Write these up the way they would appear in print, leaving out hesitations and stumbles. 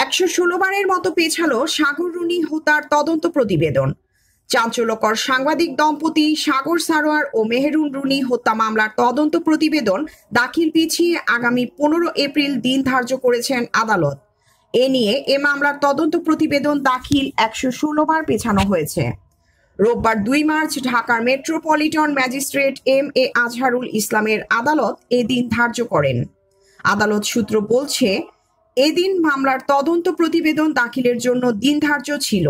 116 বারের মতো পেছালো সাগর রুনি হত্যার তদন্ত প্রতিবেদন। চাঞ্চল্যকর সাংবাদিক দম্পতি সাগর সারোয়ার ও মেহেরুন রুনি হত্যা মামলার তদন্ত প্রতিবেদন দাখিল পিছিয়ে আগামী 15 এপ্রিল দিন ধার্য করেছেন আদালত। এ নিয়ে এ মামলার তদন্ত প্রতিবেদন দাখিল 116 বার পেছানো হয়েছে। রোববার 2 মার্চ ঢাকার মেট্রোপলিটন ম্যাজিস্ট্রেট MA আজহারুল ইসলামের আদালত এ দিন ধার্য করেন। আদালত সূত্র বলছে, এদিন মামলার তদন্ত প্রতিবেদন দাখিলের জন্য দিন ধার্য ছিল।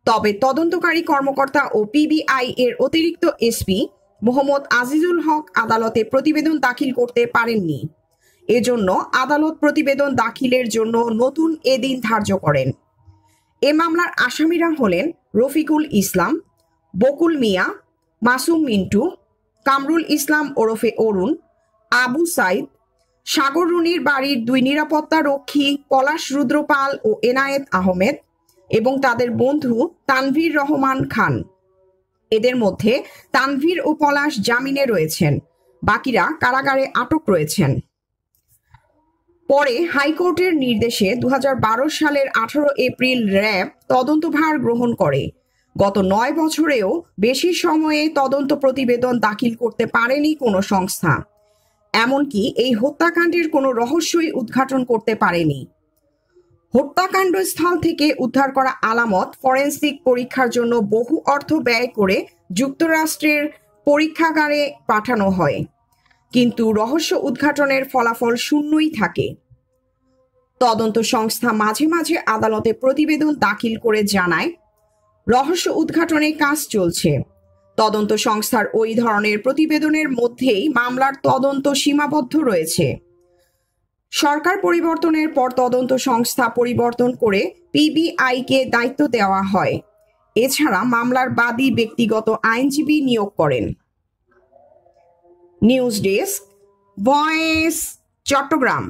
তবে তদন্তকারী কর্মকর্তা ও PBI এর অতিরিক্ত SP মোহাম্মদ আজিজুল হক আদালতে প্রতিবেদন দাখিল করতে পারেননি। এজন্য আদালত প্রতিবেদন দাখিলের জন্য নতুন এদিন ধার্য করেন। এ মামলার আসামিরা হলেন রফিকুল ইসলাম, বকুল মিয়া, মাসুম মিন্টু, কামরুল ইসলাম ওরফে অরুণ, আবু সাইদ, সাগর রুনির বাড়ির 2 নিরাপত্তা রক্ষী পলাশ রুদ্রপাল ও এনায়েত আহমেদ এবং তাদের বন্ধু তানভীর রহমান খান। এদের মধ্যে তানভীর ও পলাশ জামিনে রয়েছেন, বাকিরা কারাগারে আটক রয়েছেন। পরে হাইকোর্টের নির্দেশে 2012 সালের 18 এপ্রিল র্যাব তদন্তভার গ্রহণ করে। গত 9 বছরেও বেশি সময়ে তদন্ত প্রতিবেদন দাখিল করতে পারেনি কোনো সংস্থা। এমনকি এই হত্যাকাণ্ডের কোনো রহস্যই উদ্ঘাটন করতে পারেনি। হত্যাকাণ্ড স্থল থেকে উদ্ধার করা আলামত ফরেনসিক পরীক্ষার জন্য বহু অর্থ ব্যয় করে যুক্তরাষ্ট্রের পরীক্ষাগারে পাঠানো হয়, কিন্তু রহস্য উদ্ঘাটনের ফলাফল শূন্যই থাকে। তদন্ত সংস্থা মাঝে মাঝে আদালতে প্রতিবেদন দাখিল করে জানায়, রহস্য উদ্ঘাটনে কাজ চলছে। তদন্ত সংস্থার ওই ধরনের প্রতিবেদনের মধ্যেই মামলার তদন্ত সীমাবদ্ধ রয়েছে। সরকার পরিবর্তনের পর তদন্ত সংস্থা পরিবর্তন করে PBI-কে দায়িত্ব দেওয়া হয়। এছাড়া মামলার বাদী ব্যক্তিগত আইনজীবী নিয়োগ করেন। News desk, voice, Chittagong.